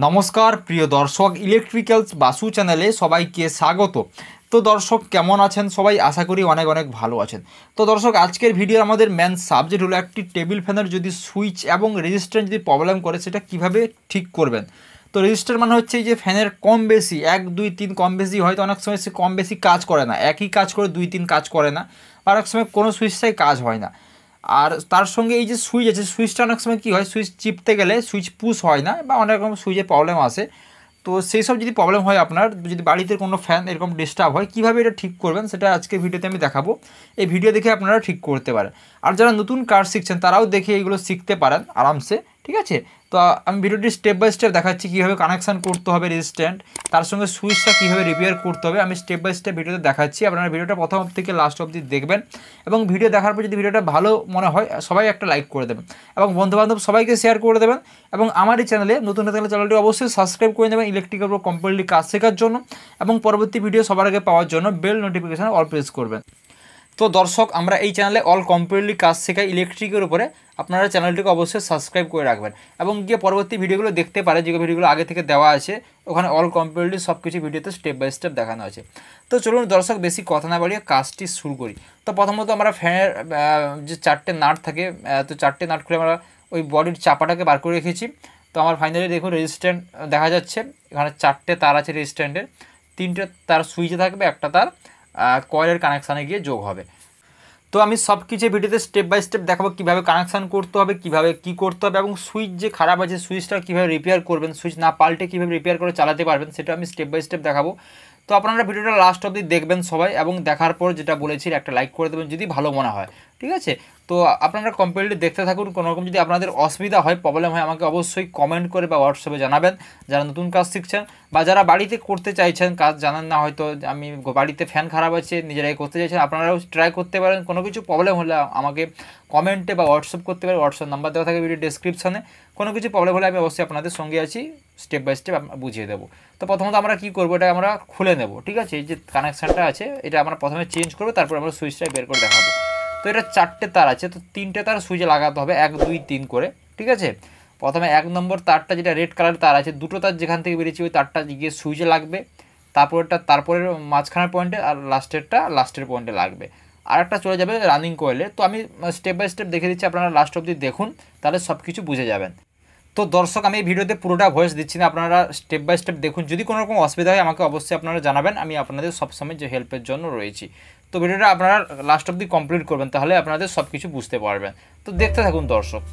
নমস্কার প্রিয় দর্শক, ইলেকট্রিক্যালস বাসু চ্যানেলে সবাইকে স্বাগত। তো দর্শক কেমন আছেন সবাই? আশা করি অনেক অনেক ভালো আছেন। তো দর্শক আজকের ভিডিও আমাদের মেন সাবজেক্ট হলো একটি টেবিল ফ্যানের যদি সুইচ এবং রেজিস্ট্যান্স যদি প্রবলেম করে সেটা কিভাবে ঠিক করবেন। তো রেজিস্ট্যান্স মানে হচ্ছে যে ফ্যানের কম বেশি 1 2 3 কম বেশি, হয়তো অনেক সময় সে কম বেশি কাজ করে না, একই কাজ করে 2 3 কাজ করে না, আর অনেক সময় কোনো সুইচটাই কাজ হয় না। আর তার সঙ্গে এই যে সুইচ আছে, সুইচটা অনেক সময় কী হয়, সুইচ চিপতে গেলে সুইচ পুশ হয় না বা অনেক রকম সুইচের প্রবলেম আসে। তো সেই সব যদি প্রবলেম হয়, আপনার যদি বাড়িতে কোনো ফ্যান এরকম ডিস্টার্ব হয়, কীভাবে এটা ঠিক করবেন সেটা আজকে ভিডিওতে আমি দেখাবো। এই ভিডিও দেখে আপনারা ঠিক করতে পারেন। আর যারা নতুন কাজ শিখছেন তারাও দেখে এগুলো শিখতে পারেন আরামসে, ঠিক আছে। তো আমি ভিডিওটি স্টেপ বাই স্টেপ দেখাচ্ছি কীভাবে কানেকশান করতে হবে রেজিস্ট্যান্ট, তার সঙ্গে সুইচটা কীভাবে রিপেয়ার করতে হবে, আমি স্টেপ বাই স্টেপ ভিডিওতে দেখাচ্ছি। আপনারা ভিডিওটা প্রথম থেকে লাস্ট অবধি দেখবেন এবং ভিডিও দেখার পর যদি ভিডিওটা ভালো মনে হয় সবাই একটা লাইক করে দেবেন এবং বন্ধুবান্ধব সবাইকে শেয়ার করে দেবেন। এবং আমার এই চ্যানেলে নতুন থাকলে চ্যানেলটি অবশ্যই সাবস্ক্রাইব করে নেবেন ইলেকট্রিক্যাল উপর কমপ্লিটলি কাজ শেখার জন্য, এবং পরবর্তী ভিডিও সবার আগে পাওয়ার জন্য বেল নোটিফিকেশান অল প্রেস করবেন। তো দর্শক আমরা এই চ্যানেলে অল কমপ্লিটলি কাজ শেখাই ইলেকট্রিকের উপরে, আপনারা চ্যানেলটিকে অবশ্যই সাবস্ক্রাইব করে রাখবেন এবং গিয়ে পরবর্তী ভিডিওগুলো দেখতে পারে, যে ভিডিওগুলো আগে থেকে দেওয়া আছে ওখানে অল কমপ্লিটলি সব কিছু ভিডিওতে স্টেপ বাই স্টেপ দেখানো আছে। তো চলুন দর্শক বেশি কথা না বাড়িয়ে কাজটি শুরু করি। তো প্রথমত আমরা ফ্যানের যে 4টে নাট থাকে, তো 4টে নাট খুলে আমরা ওই বডির চাপাটাকে বার করে রেখেছি। তো আমার ফাইনালি দেখুন রেজিস্ট্যান্ট দেখা যাচ্ছে, এখানে 4টে তার আছে রেজিস্ট্যান্টের, 3টে তার সুইচে থাকবে, একটা তার কয়েলের কানেকশানে গিয়ে যোগ হবে। তো আমি সব কিছু ভিডিওতে স্টেপ বাই স্টেপ দেখাবো কীভাবে কানেকশান করতে হবে, কীভাবে কী করতে হবে, এবং সুইচ যে খারাপ আছে সুইচটা কীভাবে রিপেয়ার করবেন, সুইচ না পাল্টে কীভাবে রিপেয়ার করে চালাতে পারবেন সেটা আমি স্টেপ বাই স্টেপ দেখাবো। তো আপনারা ভিডিওটা লাস্ট অবধি দেখবেন সবাই, এবং দেখার পর যেটা বলেছি একটা লাইক করে দেবেন যদি ভালো মনে হয়, ঠিক আছে। তো আপনারা কমপ্লিটলি দেখতে থাকুন। কোনো রকম যদি আপনাদের অসুবিধা হয়, প্রবলেম হয়, আমাকে অবশ্যই কমেন্ট করে বা হোয়াটসঅ্যাপে জানাবেন, যারা নতুন কাজ শিখছেন বা যারা বাড়িতে করতে চাইছেন, কাজ জানেন না, হয়তো আমি বাড়িতে ফ্যান খারাপ আছে নিজেরাই করতে চাইছেন, আপনারাও ট্রাই করতে পারেন। কোনো কিছু প্রবলেম হলে আমাকে কমেন্টে বা হোয়াটসঅ্যাপ করতে পারেন, হোয়াটসঅ্যাপ নাম্বার দেওয়া থাকে ভিডিও ডেসক্রিপশানে। কোনো কিছু প্রবলেম হলে আমি অবশ্যই আপনাদের সঙ্গে আছি, স্টেপ বাই স্টেপ বুঝিয়ে দেবো। তো প্রথমত আমরা কী করবো, এটা আমরা খুলে নেব, ঠিক আছে। এই যে কানেকশানটা আছে এটা আমরা প্রথমে চেঞ্জ করবো, তারপর আমরা সুইচটা বের করে দেখাবো। তো এটা 4টে তার আছে, তো 3টে তার সুইচে লাগাতে হবে 1 2 3 করে, ঠিক আছে। প্রথমে 1 নম্বর তারটা যেটা রেড কালারের তার আছে, 2টো তার যেখান থেকে বেরিয়েছে ওই তারটা গিয়ে সুইচে লাগবে, তারপরের মাঝখানের পয়েন্টে, আর লাস্টের পয়েন্টে লাগবে, আর একটা চলে যাবে রানিং কোয়েলে। তো আমি স্টেপ বাই স্টেপ দেখে দিচ্ছি, আপনারা লাস্ট অবধি দেখুন, তাহলে সব কিছু বুঝে যাবেন। তো দর্শক আমি এই ভিডিওতে পুরোটা ভয়েস দিচ্ছি না, আপনারা স্টেপ বাই স্টেপ দেখুন। যদি কোনো রকম অসুবিধা হয় আমাকে অবশ্যই আপনারা জানাবেন, আমি আপনাদের সবসময় যে হেল্পের জন্য রয়েছি। তো ভিডিওটা আপনারা লাস্ট অবধি কমপ্লিট করবেন, তাহলে আপনাদের সব কিছু বুঝতে পারবেন। তো দেখতে থাকুন দর্শক।